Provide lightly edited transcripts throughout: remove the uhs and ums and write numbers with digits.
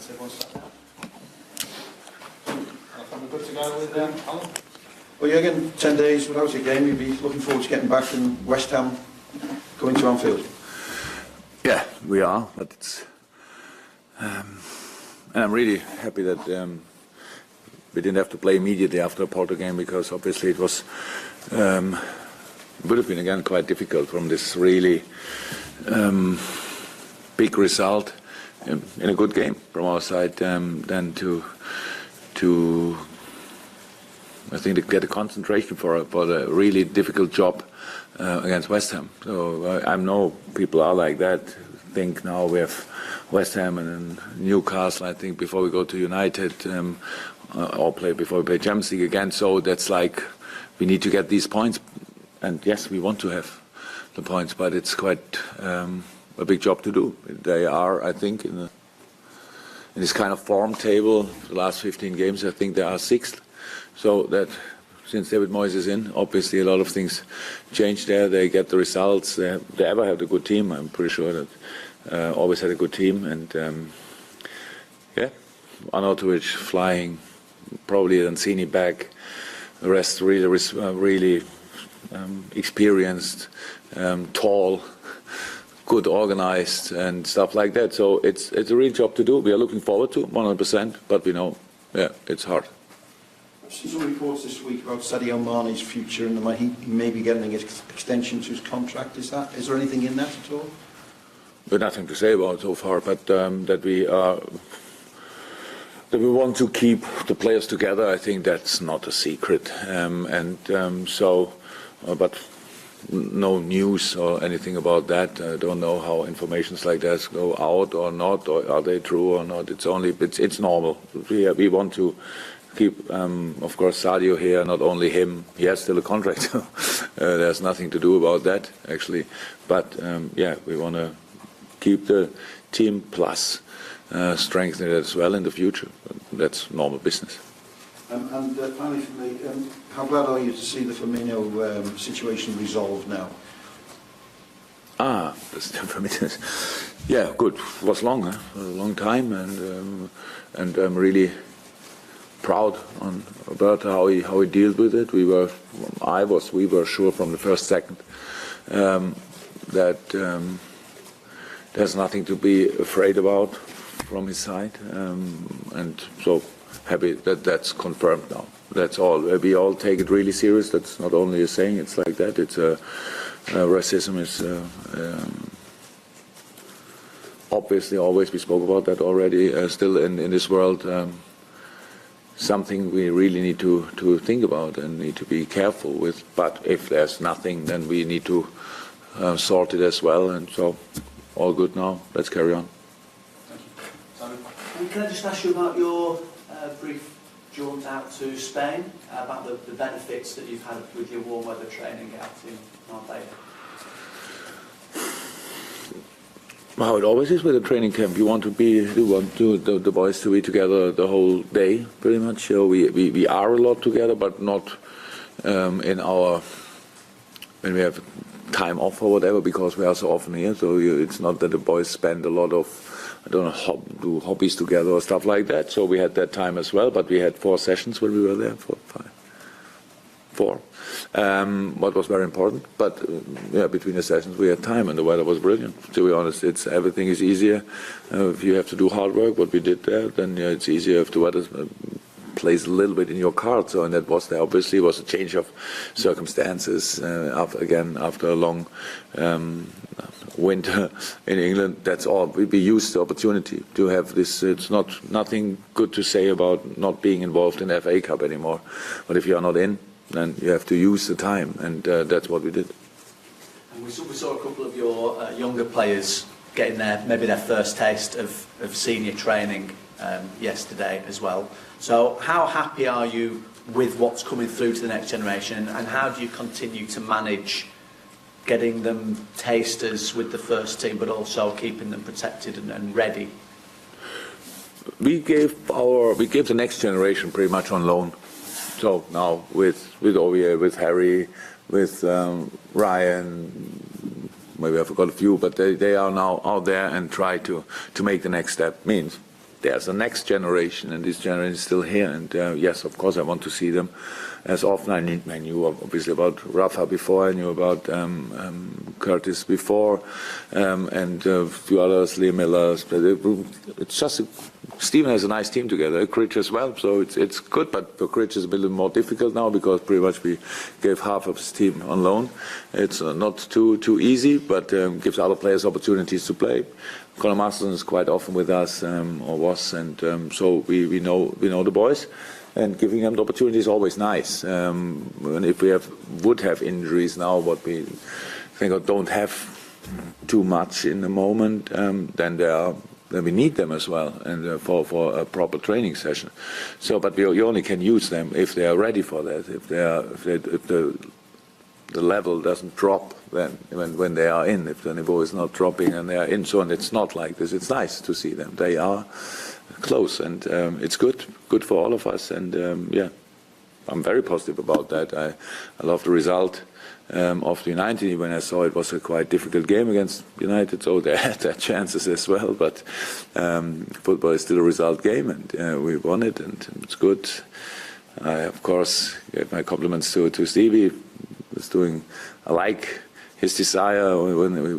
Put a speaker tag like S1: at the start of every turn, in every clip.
S1: That's everyone sat down. We're good to go with Alan?
S2: Well, Jurgen, 10 days without a game, you'll be looking forward to getting back in West Ham, going to Anfield.
S3: Yeah, we are, but it's... and I'm really happy that we didn't have to play immediately after the Porto game, because obviously it was... would have been again quite difficult from this really big result in a good game from our side, then to I think to get a concentration for a really difficult job against West Ham. So I know people are like that. Think now we have West Ham and then Newcastle. I think before we go to United or play before we play Champions League again. So that's like we need to get these points. And yes, we want to have the points, but it's quite a big job to do. They are, I think, in this kind of form table, the last 15 games, I think they are sixth. So that since David Moyes is in, obviously a lot of things change there. They get the results. They ever had a good team. I'm pretty sure that always had a good team. And yeah, Arnautovic flying, probably Lanzini back. The rest really experienced, tall, good organized and stuff like that. So it's a real job to do. We are looking forward to 100%, but we know, yeah, it's hard.
S2: I've seen some reports this week about Sadio Mane's future and he may be getting an extension to his contract. Is there anything in that at all?
S3: There's nothing to say about it so far, but that we want to keep the players together. I think that's not a secret, but no news or anything about that. I don't know how informations like that go out or not, or are they true or not. It's normal. We want to keep, of course, Sadio here. Not only him, he has still a contract. There's nothing to do about that actually. But yeah, we want to keep the team plus strengthen it as well in the future. That's normal business.
S2: And finally for me, how glad are you to see the Firmino situation resolved now?
S3: That's for me. Yeah, good. It was long, a long time, and I'm really proud on about how he dealt with it. We were sure from the first second that there's nothing to be afraid about from his side, and so happy that that's confirmed now. That's all. We all take it really serious. That's not only a saying. It's like that. It's racism is obviously always. We spoke about that already. Still in this world, something we really need to think about and need to be careful with. But if there's nothing, then we need to sort it as well. And so, all good now. Let's carry on.
S1: And can I just ask you about your brief jaunt out to Spain, about the benefits that you've had with your warm weather training out in Marbella?
S3: How it always is with a training camp. You want the boys to be together the whole day, pretty much. So we are a lot together, but not in our when we have time off or whatever, because we are so often here. So it's not that the boys spend a lot of, I don't know, do hobbies together or stuff like that. So we had that time as well, but we had 4 sessions when we were there, 4. What was very important, but yeah, between the sessions we had time, and the weather was brilliant. To be honest, everything is easier if you have to do hard work. What we did there, then yeah, it's easier if the weather plays a little bit in your card. So, and that was there. Obviously, it was a change of circumstances after a long winter in England. That's all. We used the opportunity to have this. It's nothing good to say about not being involved in the FA Cup anymore. But if you are not in, then you have to use the time, and that's what we did.
S1: And we saw a couple of your younger players getting maybe their first taste of senior training yesterday as well. So how happy are you with what's coming through to the next generation, and how do you continue to manage getting them tasters with the first team, but also keeping them protected and ready?
S3: We gave the next generation pretty much on loan. So now with Ovier, with Harry, with Ryan, maybe I forgot a few, but they are now out there and try to make the next step. Means there's a next generation, and this generation is still here. And yes, of course, I want to see them as often. I knew obviously about Rafa before, I knew about Curtis before, and a few others, Lee Miller. It's just Stephen has a nice team together, Critch as well, so it's good. But for Critch is a bit more difficult now because pretty much we gave half of his team on loan. It's not too easy, but gives other players opportunities to play. Conor Masterson is quite often with us, or was, and so we know the boys. And giving them the opportunity is always nice. And if we would have injuries now, what we think or don't have too much in the moment, then we need them as well, and for a proper training session. So, but you only can use them if they are ready for that. If the level doesn't drop, then when they are in, if the niveau is not dropping and they are in, so and it's not like this. It's nice to see them. They are close, and it's good for all of us. And yeah, I'm very positive about that. I love the result of the United. When I saw it was a quite difficult game against United, so they had their chances as well. But football is still a result game, and we won it, and it's good. I of course gave my compliments to Stevie. I like his desire,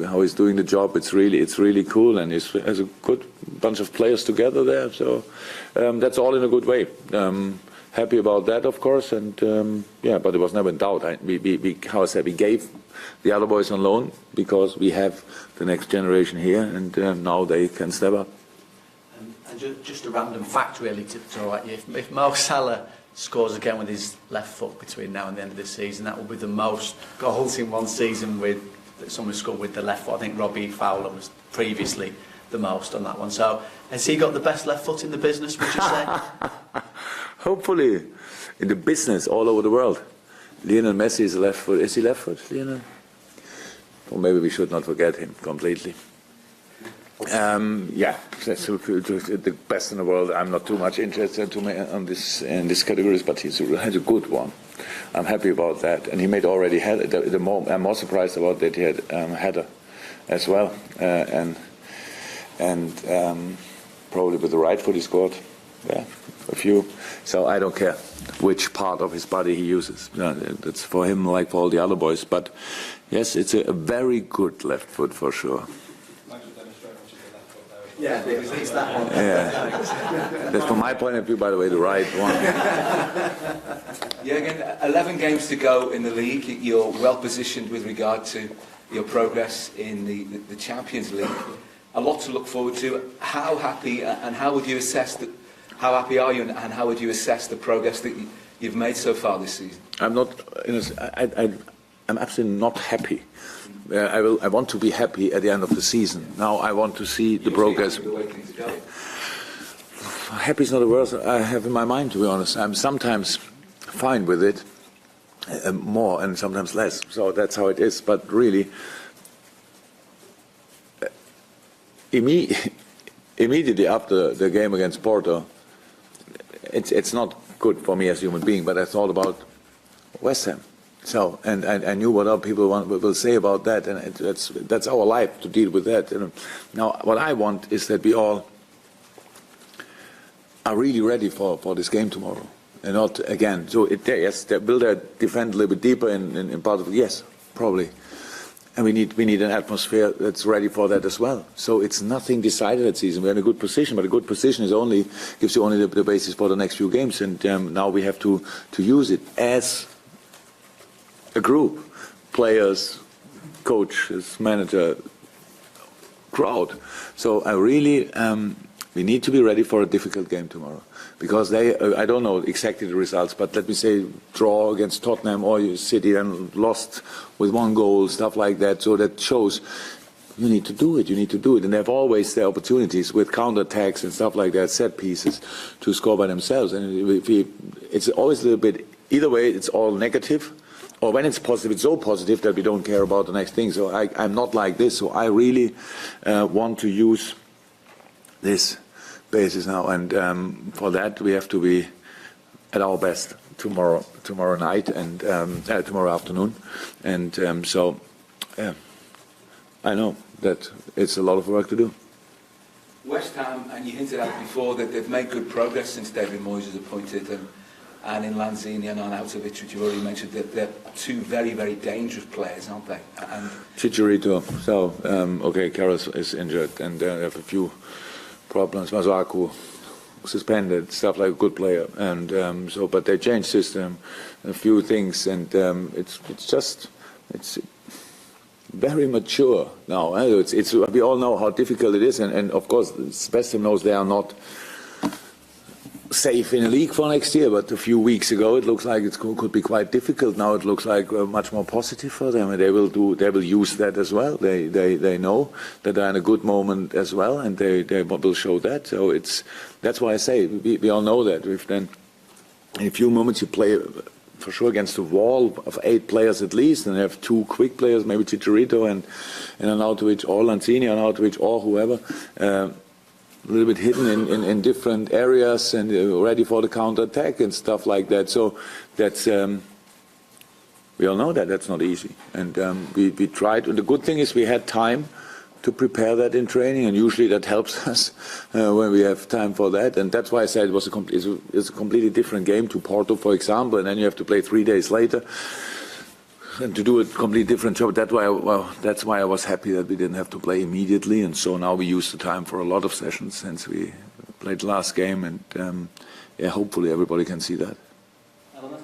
S3: how he's doing the job. It's really cool, and he has a good bunch of players together there. So that's all in a good way. Happy about that, of course, and yeah, but it was never in doubt. We gave the other boys on loan because we have the next generation here, and now they can step up.
S1: And just a random fact, really, to throw at you. If Mo Salah scores again with his left foot between now and the end of the season, that will be the most goals in one season that someone scored with the left foot. I think Robbie Fowler was previously the most on that one. So has he got the best left foot in the business, would you say?
S3: Hopefully, in the business all over the world. Lionel Messi is left foot. Is he left foot, Lionel? Or maybe we should not forget him completely. Yeah, that's the best in the world. I'm not too much interested in this categories, but he had a good one. I'm happy about that, and he made already had I'm more surprised about that he had header as well, and probably with the right foot he scored. Yeah, a few. So I don't care which part of his body he uses. That's for him like for all the other boys. But yes, it's a very good left foot for sure.
S1: Yeah, it's that one.
S3: Yeah. That's from my point of view, by the way, the right one.
S4: Yeah, again, 11 games to go in the league. You're well positioned with regard to your progress in the Champions League. A lot to look forward to. How happy and how would you assess that? How happy are you, and how would you assess the progress that you've made so far this season?
S3: I'm not. I'm absolutely not happy. I want to be happy at the end of the season. Now I want to see the progress. Happy is not a word I have in my mind, to be honest. I'm sometimes fine with it, more and sometimes less. So that's how it is. But really, immediately after the game against Porto, it's not good for me as a human being. But I thought about West Ham. So, and I knew what other people will say about that, and that's our life to deal with that. Now, what I want is that we all are really ready for this game tomorrow, and not again. So, yes, will they defend a little bit deeper in part of it? Yes, probably. And we need an atmosphere that's ready for that as well. So it's nothing decided that season. We're in a good position, but a good position gives you only the basis for the next few games, and now we have to use it as a group, players, coaches, manager, crowd. So I really, we need to be ready for a difficult game tomorrow. Because I don't know exactly the results, but let me say draw against Tottenham or City and lost with 1 goal, stuff like that. So that shows you need to do it, And they have always their opportunities with counter-attacks and stuff like that, set pieces, to score by themselves. And it's always a little bit, either way, it's all negative. Or when it's positive, it's so positive that we don't care about the next thing. So I'm not like this. So I really want to use this basis now, and for that we have to be at our best tomorrow night and tomorrow afternoon. And so, yeah, I know that it's a lot of work to do.
S4: West Ham, and you hinted at it before, that they've made good progress since David Moyes was appointed, and in Lanzini and Arnautovic, which you already mentioned, that they're two very, very dangerous players, aren't they? And
S3: Chicharito. So, okay, Karras is injured, and they have a few problems. Masuaku suspended, stuff like a good player, and but they changed system, a few things, and it's very mature now. We all know how difficult it is, and of course, West Ham knows they are not safe in a league for next year, but a few weeks ago it looks like it could be quite difficult. Now it looks like much more positive for them, and they will use that as well. They know that they're in a good moment as well, and they will show that. So that's why I say we all know that. If then in a few moments you play for sure against a wall of 8 players at least, and have 2 quick players, maybe Chicharito and Arnautovic or Lanzini, Arnautovic or whoever. A little bit hidden in different areas and ready for the counter-attack and stuff like that. So that's we all know that that's not easy. And we tried. And the good thing is we had time to prepare that in training, and usually that helps us when we have time for that. And that's why I said it's a completely different game to Porto, for example, and then you have to play 3 days later. And to do a completely different job. That's why I was happy that we didn't have to play immediately, and so now we use the time for a lot of sessions since we played the last game, and hopefully everybody can see that.
S5: What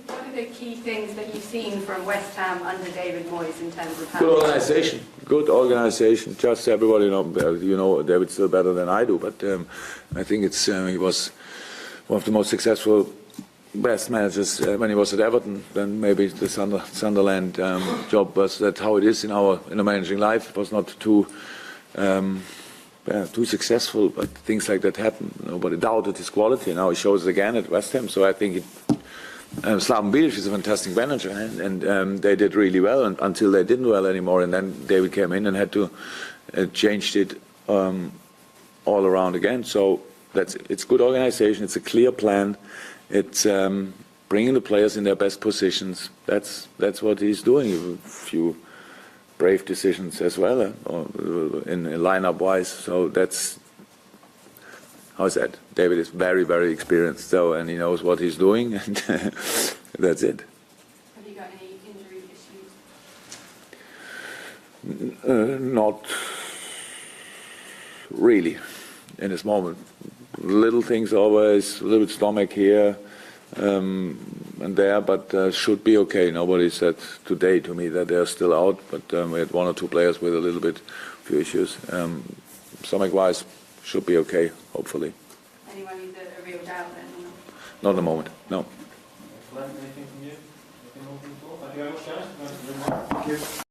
S5: are the key things that you've seen from West Ham under David Moyes in terms of how...
S3: Good organisation. Just everybody know David's still better than I do, but I think he was one of the most successful best managers when he was at Everton. Then maybe the Sunderland job was that's how it is in the managing life. It was not too successful, but things like that happen. Nobody doubted his quality. Now he shows it again at West Ham. So I think Slaven Bilic is a fantastic manager, and they did really well until they didn't well anymore. And then David came in and had to change it all around again. So it's good organisation. It's a clear plan. It's bringing the players in their best positions. That's what he's doing. A few brave decisions as well, in lineup wise. So that's how's that? David is very, very experienced, and he knows what he's doing, and that's it.
S5: Have you got any injury issues?
S3: Not really in this moment. Little things always, a little bit stomach here and there, but should be okay. Nobody said today to me that they're still out, but we had 1 or 2 players with a little bit few issues. Stomach-wise, should be okay, hopefully.
S5: Anyone who's a real doubt then?
S3: Not at the moment, no.
S6: Anything from you? Anything more from the floor? Thank you very much, guys. Thank you.